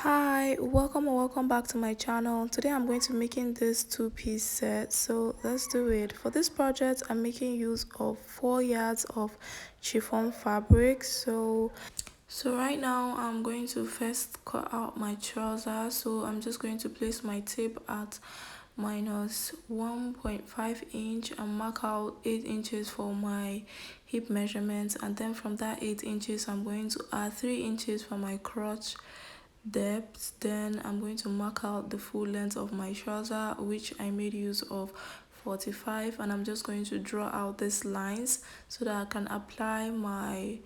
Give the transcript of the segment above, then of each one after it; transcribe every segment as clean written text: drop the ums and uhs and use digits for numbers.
Hi, welcome or welcome back to my channel. Today I'm going to making this two-piece set, so let's do it. For this project I'm making use of 4 yards of chiffon fabric. So right now I'm going to first cut out my trouser. So I'm just going to place my tape at minus 1.5 inch and mark out 8 inches for my hip measurements, and then from that 8 inches I'm going to add 3 inches for my crotch depth. Then I'm going to mark out the full length of my trouser, which I made use of 45, and I'm just going to draw out these lines so that I can apply my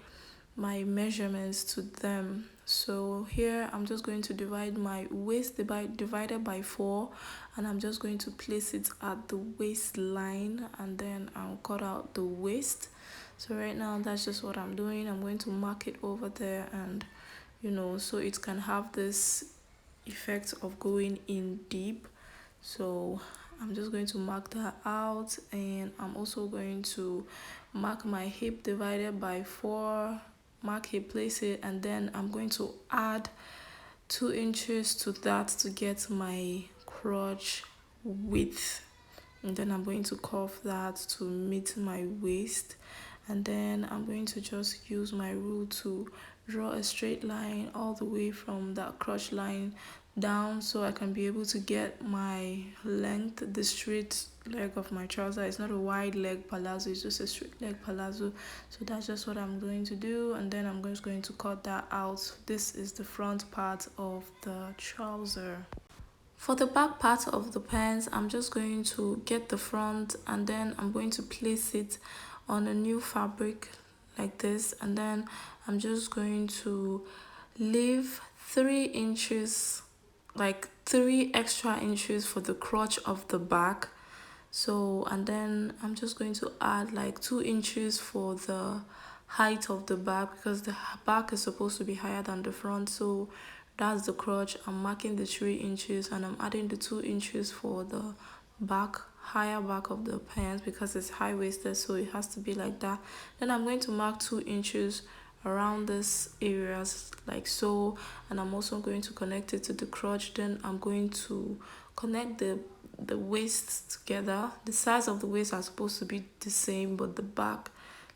measurements to them. So here I'm just going to divide my waist divided by 4, and I'm just going to place it at the waistline, and then I'll cut out the waist. So right now that's just what I'm doing. I'm going to mark it over there, and so it can have this effect of going in deep. So I'm just going to mark that out, and I'm also going to mark my hip divided by 4, mark hip, place it, and then I'm going to add 2 inches to that to get my crotch width, and then I'm going to curve that to meet my waist, and then I'm going to just use my rule to draw a straight line all the way from that crotch line down, so I can be able to get my length. The straight leg of my trouser, it's not a wide leg palazzo, it's just a straight leg palazzo. So that's just what I'm going to do, and then I'm just going to cut that out. This is the front part of the trouser. For the back part of the pants, I'm just going to get the front, and then I'm going to place it on a new fabric like this, and then I'm just going to leave 3 inches, like 3 extra inches for the crotch of the back. So, and then I'm just going to add like 2 inches for the height of the back, because the back is supposed to be higher than the front. So that's the crotch. I'm marking the 3 inches, and I'm adding the 2 inches for the back, higher back of the pants, because it's high-waisted, so it has to be like that. Then I'm going to mark 2 inches around this areas like so, and I'm also going to connect it to the crotch. Then I'm going to connect the waist together. The size of the waist are supposed to be the same, but the back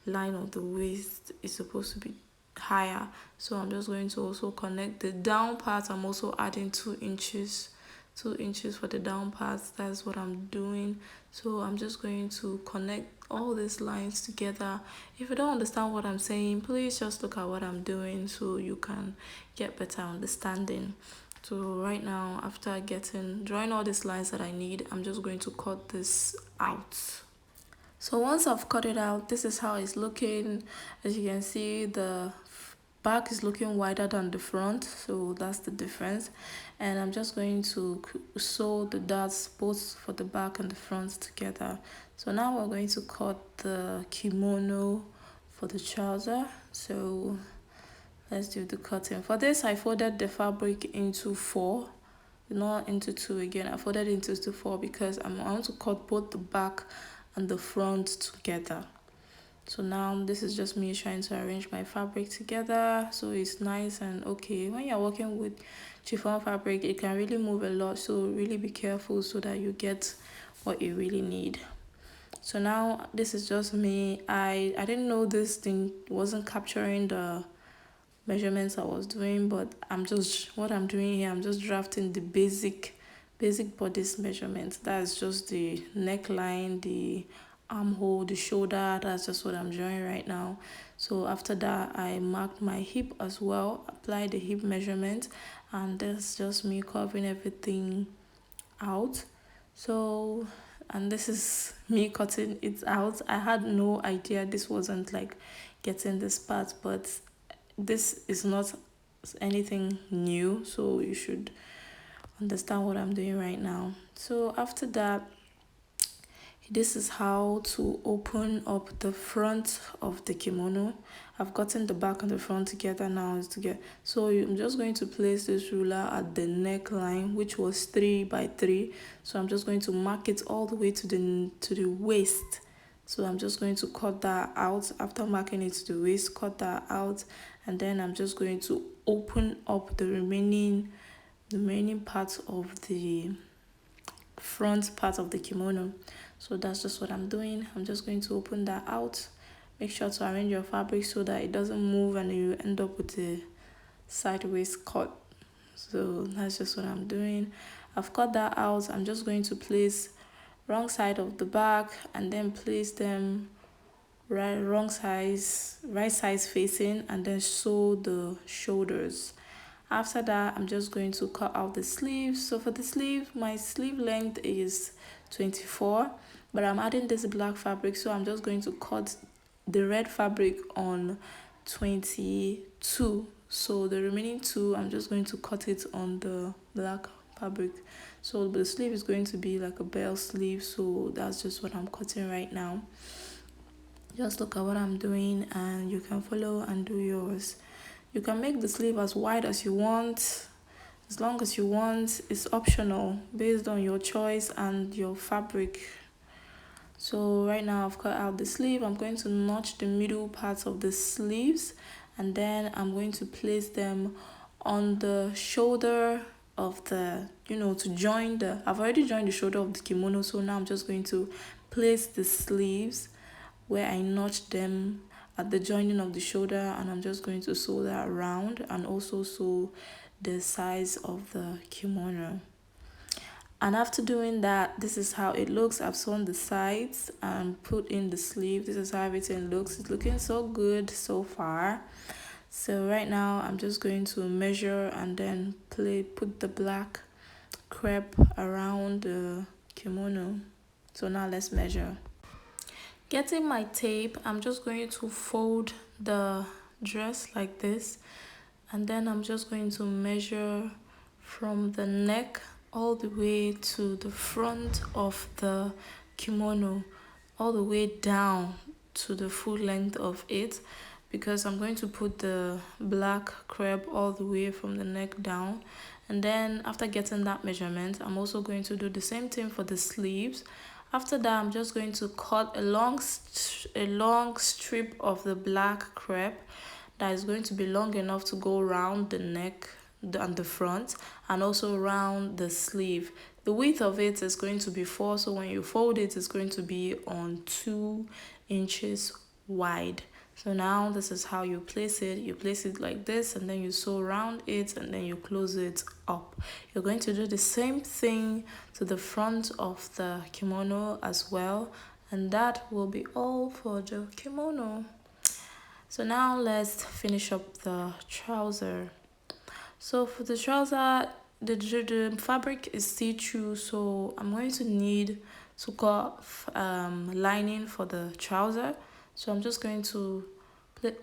line of the waist is supposed to be higher. So I'm just going to also connect the down part. I'm also adding 2 inches, 2 inches for the down part. That's what I'm doing. So I'm just going to connect all these lines together. If you don't understand what I'm saying, please just look at what I'm doing so you can get better understanding. So right now, after drawing all these lines that I need, I'm just going to cut this out. So once I've cut it out, this is how it's looking. As you can see, the back is looking wider than the front, so that's the difference. And I'm just going to sew the dots both for the back and the front together. So now we're going to cut the kimono for the trouser. So let's do the cutting. For this, I folded the fabric into 4, not into 2 again. I folded it into 4 because I want to cut both the back and the front together. So now this is just me trying to arrange my fabric together so it's nice and okay. When you're working with chiffon fabric, it can really move a lot, so really be careful so that you get what you really need. So now this is just me. I didn't know this thing wasn't capturing the measurements I was doing, but what I'm doing here, I'm just drafting the basic body's measurements. That's just the neckline, the armhole, the shoulder. That's just what I'm drawing right now. So after that, I marked my hip as well, applied the hip measurement, and that's just me covering everything out. So, and this is me cutting it out. I had no idea this wasn't like getting this part, but this is not anything new, so you should understand what I'm doing right now. So after that, this is how to open up the front of the kimono. I've gotten the back and the front together now. So I'm just going to place this ruler at the neckline, which was 3 by 3. So I'm just going to mark it all the way to the waist. So I'm just going to cut that out. After marking it to the waist, cut that out, and then I'm just going to open up the remaining the remaining part of the front part of the kimono. So that's just what I'm doing. I'm just going to open that out. Make sure to arrange your fabric so that it doesn't move and you end up with a sideways cut. So that's just what I'm doing. I've cut that out. I'm just going to place wrong side of the back and then place them right size facing, and then sew the shoulders. After that, I'm just going to cut out the sleeves. So for the sleeve, my sleeve length is 24, but I'm adding this black fabric, so I'm just going to cut the red fabric on 22. So the remaining two, I'm just going to cut it on the black fabric. So the sleeve is going to be like a bell sleeve, so that's just what I'm cutting right now. Just look at what I'm doing and you can follow and do yours. You can make the sleeve as wide as you want, as long as you want. It's optional based on your choice and your fabric. So right now I've cut out the sleeve. I'm going to notch the middle parts of the sleeves, and then I'm going to place them on the shoulder of the, to join the, I've already joined the shoulder of the kimono, so now I'm just going to place the sleeves where I notched them at the joining of the shoulder, and I'm just going to sew that around and also sew the size of the kimono. And after doing that, this is how it looks. I've sewn the sides and put in the sleeve. This is how everything looks. It's looking so good so far. So right now I'm just going to measure and then put the black crepe around the kimono. So now let's measure. Getting my tape, I'm just going to fold the dress like this, and then I'm just going to measure from the neck all the way to the front of the kimono, all the way down to the full length of it, because I'm going to put the black crepe all the way from the neck down. And then after getting that measurement, I'm also going to do the same thing for the sleeves. After that, I'm just going to cut a long strip of the black crepe that is going to be long enough to go around the neck and the front, and also around the sleeve. The width of it is going to be 4, so when you fold it, it's going to be on 2 inches wide. So now this is how you place it. You place it like this, and then you sew around it, and then you close it up. You're going to do the same thing to the front of the kimono as well, and that will be all for the kimono. So now let's finish up the trouser. So for the trouser, the fabric is see-through, so I'm going to need to cut lining for the trouser. So I'm just going to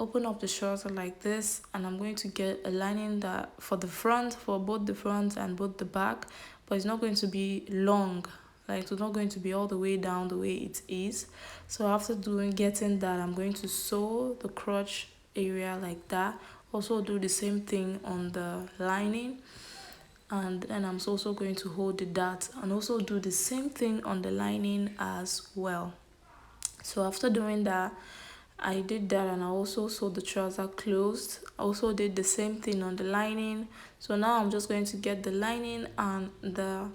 open up the trouser like this, and I'm going to get a lining that for the front, for both the front and both the back, but it's not going to be long. Like, it's not going to be all the way down the way it is. So after getting that, I'm going to sew the crotch area like that. Also do the same thing on the lining, and then I'm also going to hold the dart and also do the same thing on the lining as well. So after doing that, I did that, and I also sewed the trouser closed. I also did the same thing on the lining. So now I'm just going to get the lining and the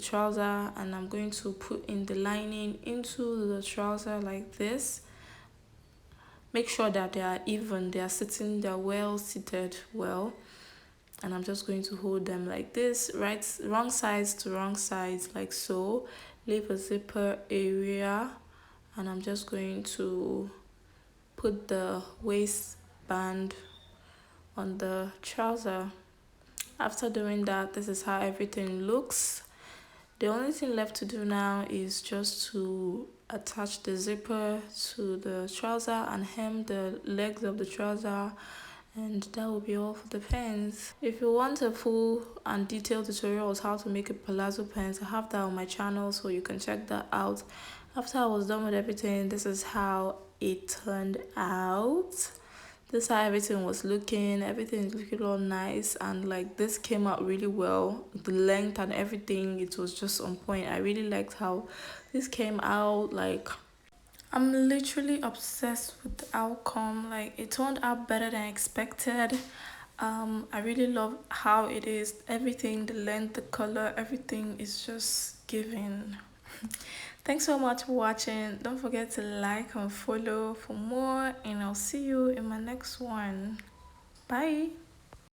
trouser, and I'm going to put in the lining into the trouser like this. Make sure that they are even, they are sitting, they are well seated well. And I'm just going to hold them like this, wrong sides to wrong sides, like so. Leave a zipper area, and I'm just going to put the waistband on the trouser. After doing that, this is how everything looks. The only thing left to do now is just to attach the zipper to the trouser and hem the legs of the trouser, and that will be all for the pants. If you want a full and detailed tutorial on how to make a palazzo pants, I have that on my channel, so you can check that out. After I was done with everything, this is how it turned out. This is how everything was looking. Everything is looking all nice, and like this came out really well. The length and everything, it was just on point. I really liked how this came out. Like, I'm literally obsessed with the outcome. Like, it turned out better than expected. I really love how it is. Everything, the length, the color, everything is just giving. Thanks so much for watching. Don't forget to like and follow for more, and I'll see you in my next one. Bye.